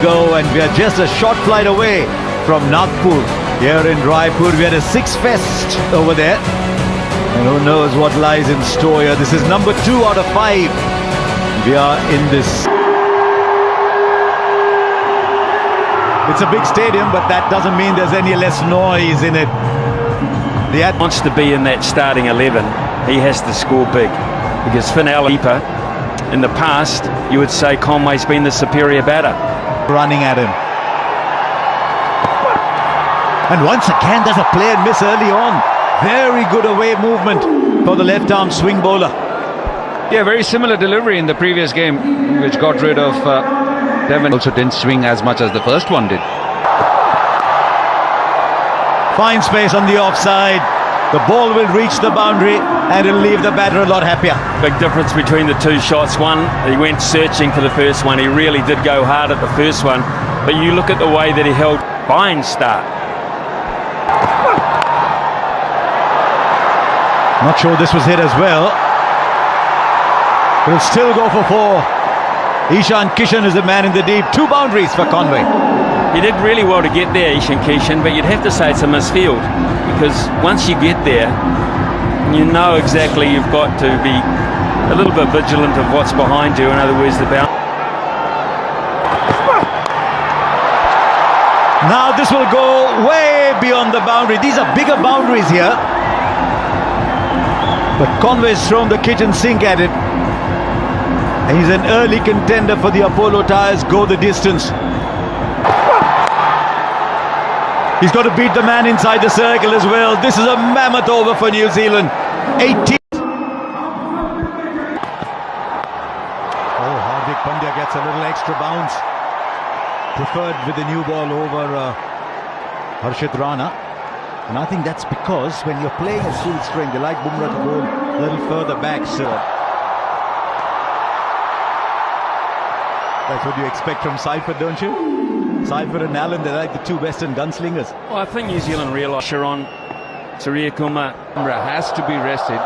Go, and we are just a short flight away from Nagpur. Here in Raipur, we had a six fest over there, and who knows what lies in store here. This is number 2 out of 5. We are in this. It's a big stadium, but that doesn't mean there's any less noise in it. Wants to be in that starting 11. He has to score big, because Finale, in the past, you would say Conway's been the superior batter. Running at him, and once again there's a play and miss early on. Very good away movement for the left arm swing bowler. Yeah, very similar delivery in the previous game, which got rid of Devon. Also didn't swing as much as the first one did. Fine space on the offside. The ball will reach the boundary and it'll leave the batter a lot happier. Big difference between the two shots. One, he went searching for the first one. He really did go hard at the first one. But you look at the way that he held fine start. Not sure this was hit as well. He'll still go for 4. Ishan Kishan is the man in the deep. 2 boundaries for Conway. He did really well to get there, Ishan Kishan, but you'd have to say it's a misfield, because once you get there, you know exactly you've got to be a little bit vigilant of what's behind you. In other words, the boundary. Now this will go way beyond the boundary. These are bigger boundaries here. But Conway's thrown the kitchen sink at it. And he's an early contender for the Apollo Tyres Go the Distance. He's got to beat the man inside the circle as well. This is a mammoth over for New Zealand. 18. Hardik Pandya gets a little extra bounce. Preferred with the new ball over Harshit Rana. And I think that's because when you're playing at full strength, they like Bumrah to go a little further back, sir. That's what you expect from Seifert, don't you? Seifert and Allen, they're like the 2 western gunslingers. Well, I think New Zealand realised Sharon, Surya Kumar Has to be rested.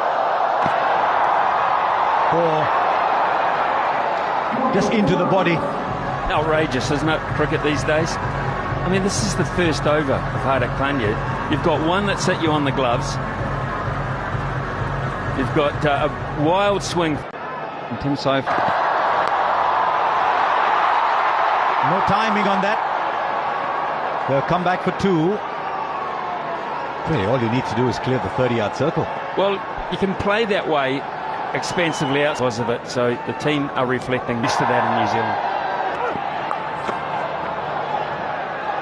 Or just into the body. Outrageous, isn't it, cricket these days? I mean, this is the first over of Hardik Pandya. You've got one that's hit you on the gloves. You've got a wild swing. And Tim Seifert. No timing on that. They'll come back for 2. Really, all you need to do is clear the 30-yard circle. Well, you can play that way expansively out because of it, so the team are reflecting used to that in New Zealand.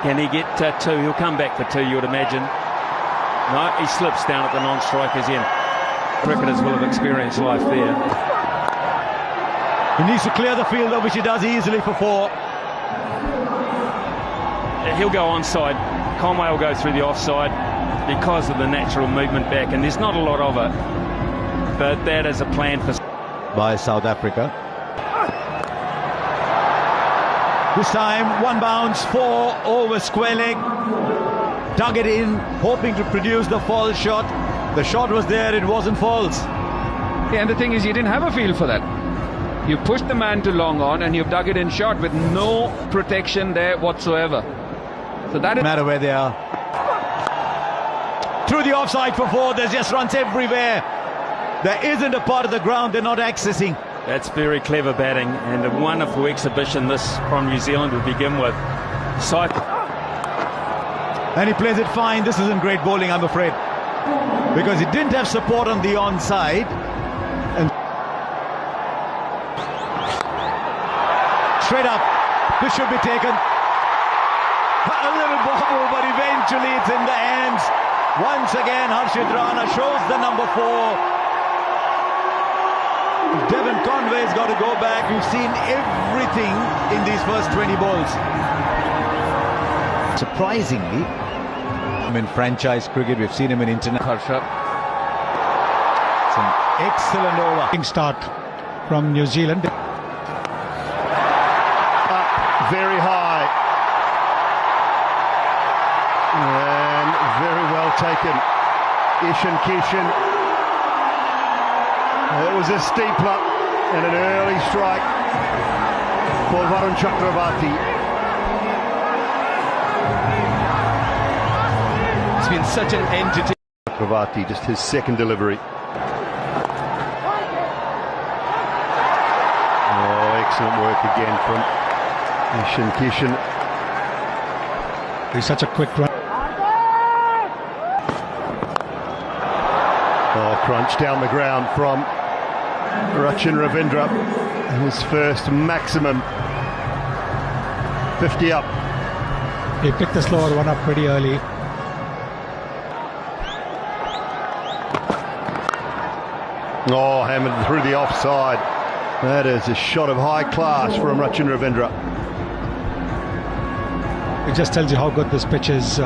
Can he get 2? He'll come back for 2, you would imagine. No, he slips down at the non-striker's end. Cricketers will have experienced life there. He needs to clear the field, which he does easily for 4. He'll go onside. Conway will go through the offside because of the natural movement back, and there's not a lot of it. But that is a plan for by South Africa. This time, 1 bounce, 4 over square leg. Dug it in, hoping to produce the false shot. The shot was there, it wasn't false. Yeah, and the thing is, you didn't have a feel for that. You pushed the man to long on and you've dug it in short with no protection there whatsoever. So that is... No matter where they are. Through the offside for 4, there's just runs everywhere. There isn't a part of the ground they're not accessing. That's very clever batting and a wonderful exhibition this from New Zealand to begin with. And he plays it fine. This isn't great bowling, I'm afraid, because he didn't have support on the onside. And straight up, this should be taken. A little bobble, but eventually it's in the hands. Once again, Harshit Rana shows the number 4. Devon Conway's got to go back. We've seen everything in these first 20 balls. Surprisingly, in franchise cricket, we've seen him in international. It's an excellent over. Start from New Zealand. Up very high. And very well taken. Ishan Kishan. It was a steepler and an early strike for Varun Chakravarti. such an entity. Chakravarti, just his second delivery. Oh, excellent work again from Ishan Kishan. He's such a quick run. Oh, crunch down the ground from Rachin Ravindra. His first maximum. 50 up. He picked the slower one up pretty early. Oh, hammered through the offside. That is a shot of high class from Rachin Ravindra. It just tells you how good this pitch is.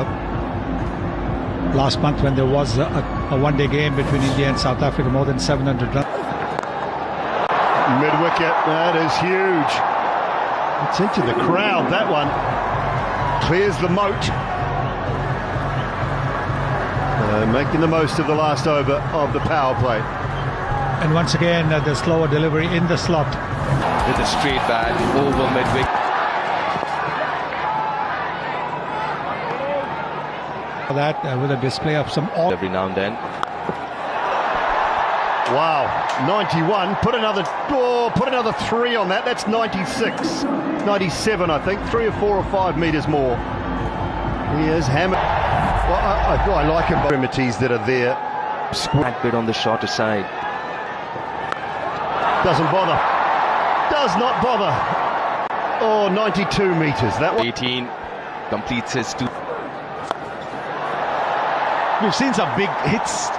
Last month when there was a one-day game between India and South Africa, more than 700 runs. Mid-wicket, that is huge. It's into the crowd, that one. Clears the moat. Making the most of the last over of the power play. And once again, the slower delivery in the slot. With a straight bat over mid-wicket. That with a display of some Every now and then. Wow, 91. Put another 3 on that. That's 96, 97, I think. 3 or 4 or 5 metres more. He is hammered. Well, I like him. Extremities that are there. That bit on the shorter side. Doesn't bother. Does not bother. Oh, 92 metres. That one. 18 completes his 2. We've seen some big hits.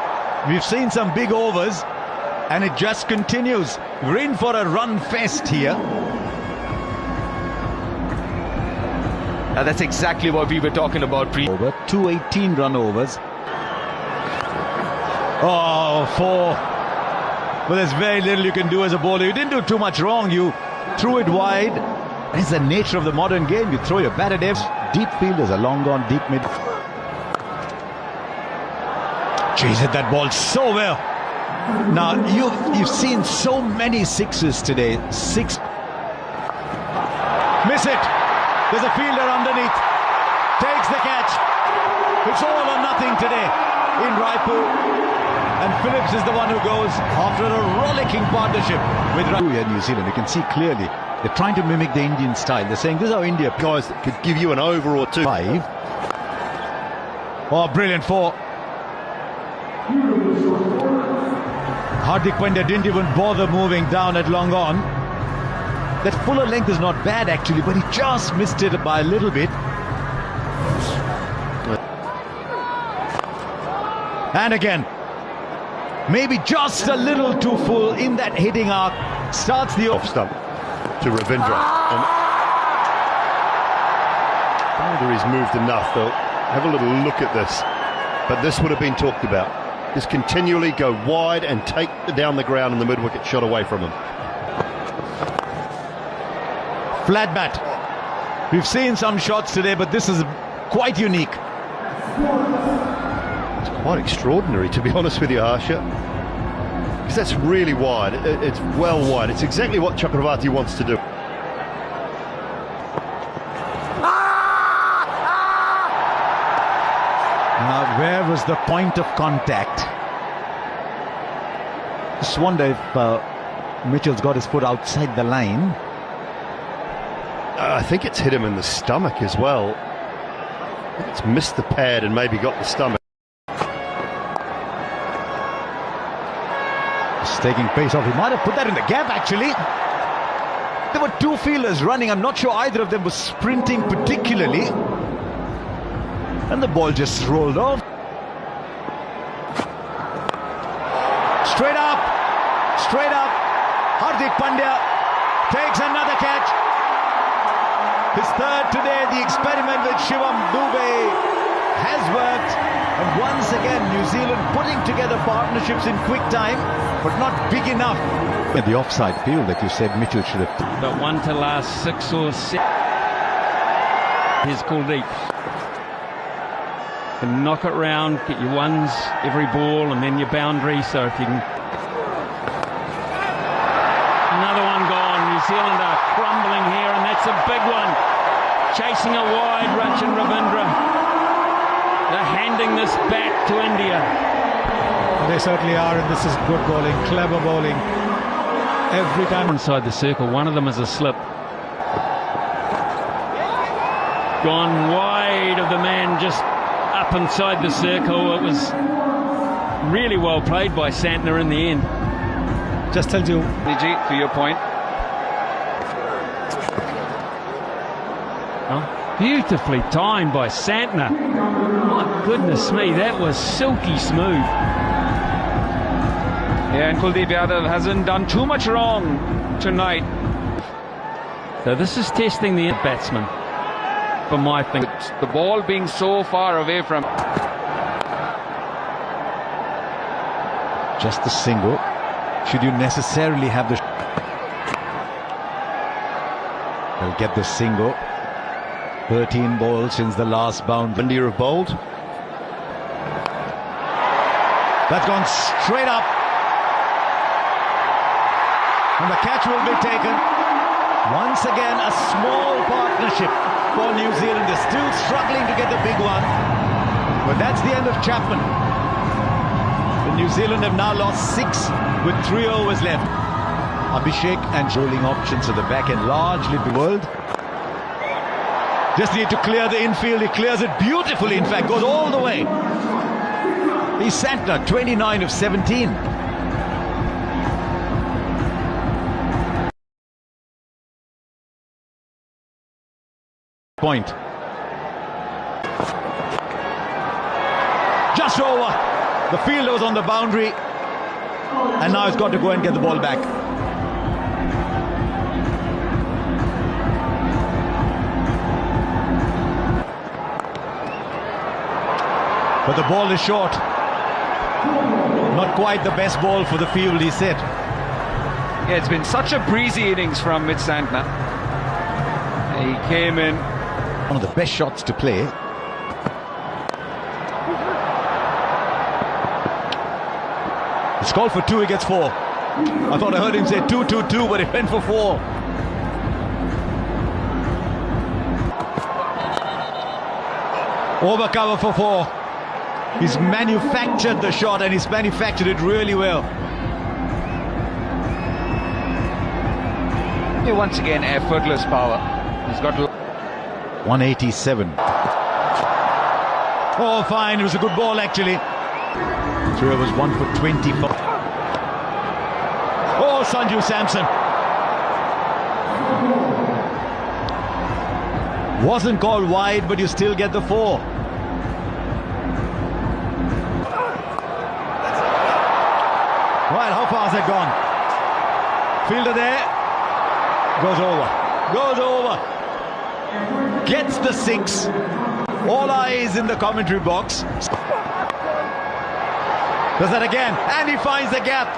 We've seen some big overs. And it just continues. We're in for a run fest here. That's exactly what we were talking about. Over 218 run overs. Oh, 4. But there's very little you can do as a bowler. You didn't do too much wrong. You threw it wide. It's the nature of the modern game. You throw your bat at him. Deep fielders are long gone, deep mid. Jeez, hit that ball so well. Now, you've seen so many sixes today. 6. Miss it. There's a fielder underneath. Takes the catch. It's all or nothing today in Raipur. And Phillips is the one who goes after a rollicking partnership with New Zealand. You can see clearly they're trying to mimic the Indian style. They're saying this is how India Guys that could give you an over or 2. 5. Oh, brilliant 4. Hardik Pandya didn't even bother moving down at long on. That fuller length is not bad actually, but he just missed it by a little bit. And again, maybe just a little too full in that hitting arc. Starts the Off stump to Ravindra. And boundary's moved enough. They'll have a little look at this. But this would have been talked about. Just continually go wide and take down the ground and the mid-wicket shot away from him. Flat bat. We've seen some shots today, but this is quite unique. It's quite extraordinary, to be honest with you, Harsha. Because that's really wide. It's well wide. It's exactly what Chakravarti wants to do. Now, where was the point of contact? Just wonder if Mitchell's got his foot outside the line. I think it's hit him in the stomach as well. It's missed the pad and maybe got the stomach. Just taking pace off. He might have put that in the gap, actually. There were 2 fielders running. I'm not sure either of them was sprinting particularly. And the ball just rolled off. Straight up. Straight up. Hardik Pandya takes another catch. His third today. The experiment with Shivam Dube has worked. And once again, New Zealand putting together partnerships in quick time, but not big enough. The offside field that you said Mitchell should have. But one to last 6 or 7. Here's Kuldeep. And knock it round, get your ones every ball, and then your boundary. So if you can. Another one gone. New Zealand are crumbling here, and that's a big one. Chasing a wide, Rachin Ravindra. They're handing this back to India. They certainly are, and this is good bowling, clever bowling. Every time. Inside the circle, one of them is a slip. Gone wide of the man just up inside the circle. It was really well played by Santner in the end. Just tells you. Niji, to your point. Oh, beautifully timed by Santner. My goodness me, that was silky smooth. Yeah, and Kuldeep Yadav hasn't done too much wrong tonight. So this is testing the batsman, for my thing. The ball being so far away from. Just the single. Should you necessarily have the... They'll get the single. 13 balls since the last bound. India have bowled. That's gone straight up. And the catch will be taken. Once again, a small partnership for New Zealand. They're still struggling to get the big one. But that's the end of Chapman. The New Zealand have now lost 6 with 3 overs left. Abhishek and bowling options at the back end largely the world. Just need to clear the infield. He clears it beautifully, in fact, goes all the way. He's Santner, 29 of 17. Point. Just over. The fielder was on the boundary. And now he's got to go and get the ball back. But the ball is short. Not quite the best ball for the field, he said. Yeah, it's been such a breezy innings from Mitch Santner. He came in. One of the best shots to play. It's called for 2, he gets 4. I thought I heard him say 2-2-2, but he went for 4. Over cover for 4. He's manufactured the shot, and he's manufactured it really well. Yeah, once again, effortless power. He's got 187. Oh, fine. It was a good ball, actually. 3 overs, 1 for 24. Oh, Sanju Samson. Wasn't called wide, but you still get the 4. Right, how far has it gone? Fielder there. Goes over. Gets the 6. All eyes in the commentary box. Does that again. And he finds the gap.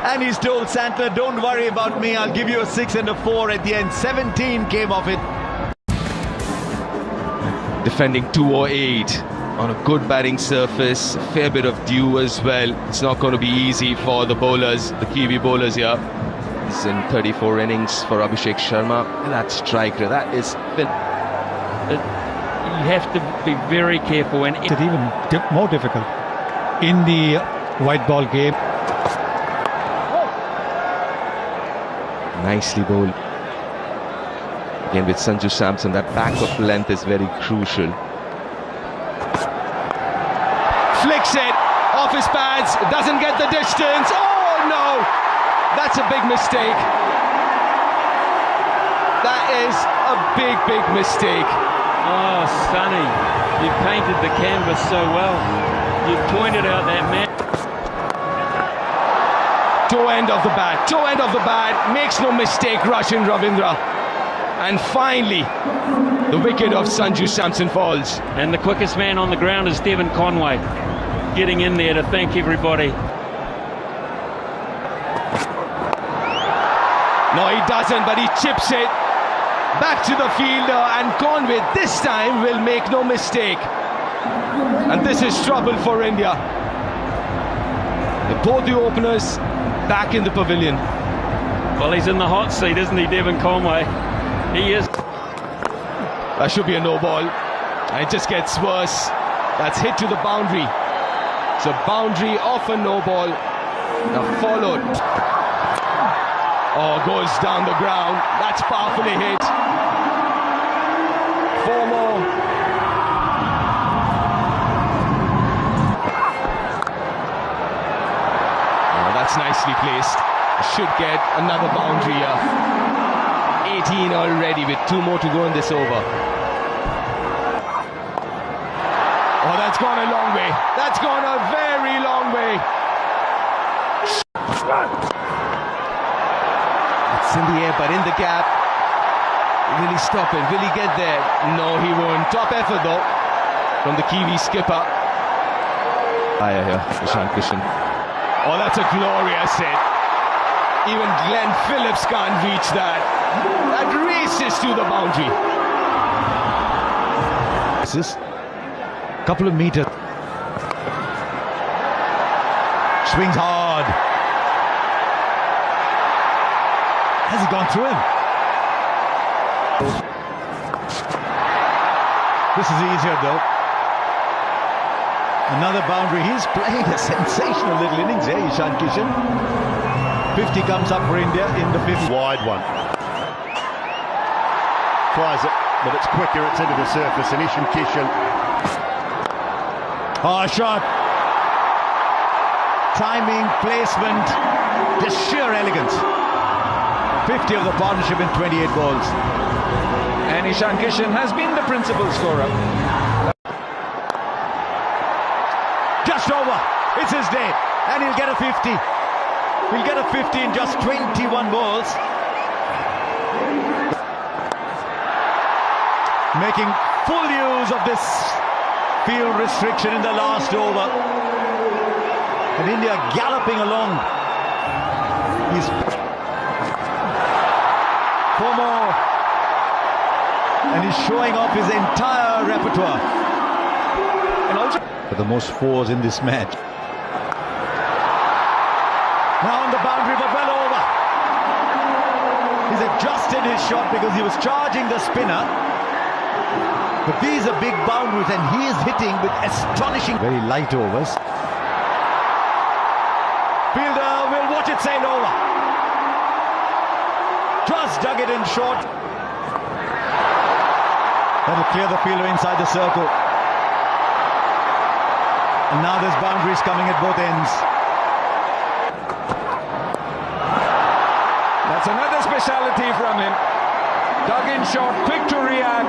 And he's told Santner, don't worry about me. I'll give you a 6 and a 4 at the end. 17 came off it. Defending 208 on a good batting surface, a fair bit of dew as well. It's not going to be easy for the bowlers, the Kiwi bowlers here. He's in 34 innings for Abhishek Sharma. And that striker, that is... You have to be very careful. And It's even more difficult in the white ball game. Nicely bowled. Again with Sanju Samson, that back of length is very crucial. Flicks it off his pads, doesn't get the distance. Oh no, that's a big mistake. That is a big mistake. oh, Sonny, you painted the canvas so well. You pointed out that man. Toe end of the bat, makes no mistake, Roshan Ravindra. And finally, the wicket of Sanju Samson falls. And the quickest man on the ground is Devon Conway, getting in there to thank everybody. No, he doesn't, but he chips it back to the fielder, and Conway this time will make no mistake. And this is trouble for India. Both the openers back in the pavilion. Well, he's in the hot seat, isn't he, Devon Conway? He is. That should be a no ball. And it just gets worse That's hit to the boundary. So boundary off a no ball. Now followed. Oh, goes down the ground. That's powerfully hit. 4 more. Oh, that's nicely placed. Should get another boundary here. 18 already with 2 more to go in this over. Oh, that's gone a long way. That's gone a very long way. It's in the air, but in the gap. Will he stop it? Will he get there? No, he won't. Top effort, though, from the Kiwi skipper. Higher here, Ishan Kishan. Oh, that's a glorious hit. Even Glenn Phillips can't reach that. That races to the boundary. This is a couple of meters. Swings hard. Has he gone through him? This is easier though. Another boundary. He's playing a sensational little innings here, Ishan Kishan. 50 comes up for India in the 5th. Wide one. Tries it, but it's quicker. It's into the surface. And Ishan Kishan. Oh, shot. Timing, placement, just sheer elegance. 50 of the partnership in 28 balls. And Ishan Kishan has been the principal scorer. Just over. It's his day. And he'll get a 50. He'll get a 50 in just 21 balls. Making full use of this field restriction in the last over. And India galloping along. He's 4 more. And he's showing off his entire repertoire. And also for the most 4s in this match. Now on the boundary, but well over. He's adjusted his shot because he was charging the spinner. But these are big boundaries and he is hitting with astonishing, very light overs. Fielder will watch it sail over. Just dug it in short. That'll clear the fielder inside the circle. And now there's boundaries coming at both ends. That's another speciality from him. Dug in short, quick to react.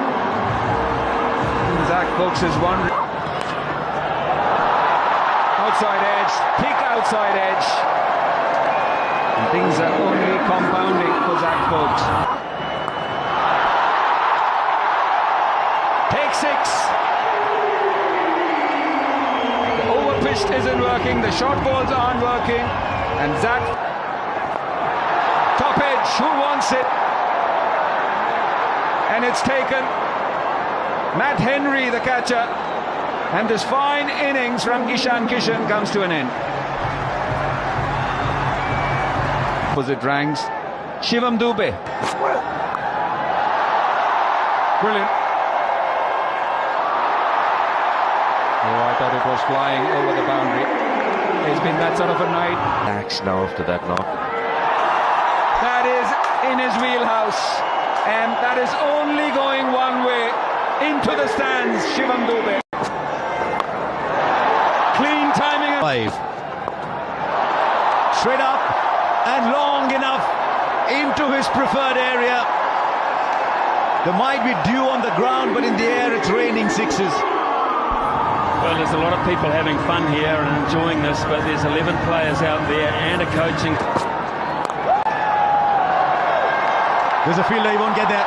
Zach Brooks is wondering. Outside edge, thick outside edge. And things are only compounding for Zach Brooks. Take 6. The overpitched isn't working, the short balls aren't working. And Zach, top edge, who wants it? And it's taken. Matt Henry, the catcher, and this fine innings from Ishan Kishan comes to an end. Opposite ranks, Shivam Dube. Brilliant. Oh, I thought it was flying over the boundary. It's been that sort of a night. Axe now after that knock. That is in his wheelhouse, and that is only going one way. Into the stands, Shivam Dube. Clean timing. 5. Straight up and long enough into his preferred area. There might be dew on the ground, but in the air it's raining 6s. Well, there's a lot of people having fun here and enjoying this, but there's 11 players out there and a coaching. There's a fielder, he won't get there.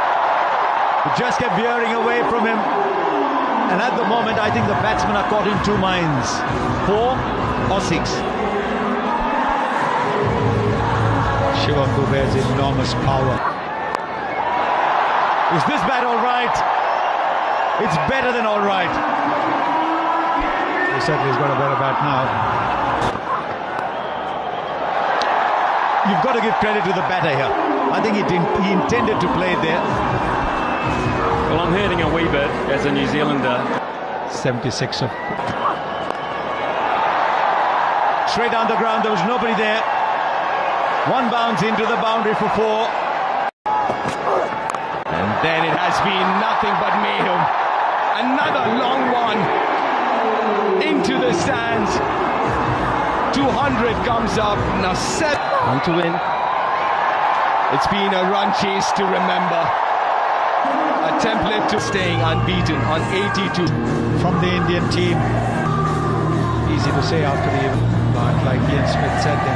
He just kept veering away from him. And at the moment, I think the batsmen are caught in 2 minds. 4 or 6. Shivam Dube has enormous power. Is this bat all right? It's better than all right. He certainly has got a better bat now. You've got to give credit to the batter here. I think he intended to play it there. Well, I'm hurting a wee bit as a New Zealander. 76 of Straight down the ground, there was nobody there. One bounce into the boundary for 4. And then it has been nothing but mayhem. Another long one into the stands. 200 comes up. Now 7 on to win. It's been a run chase to remember. A template to staying unbeaten on 82. from the Indian team. Easy to say after the event, but like Ian Smith said, they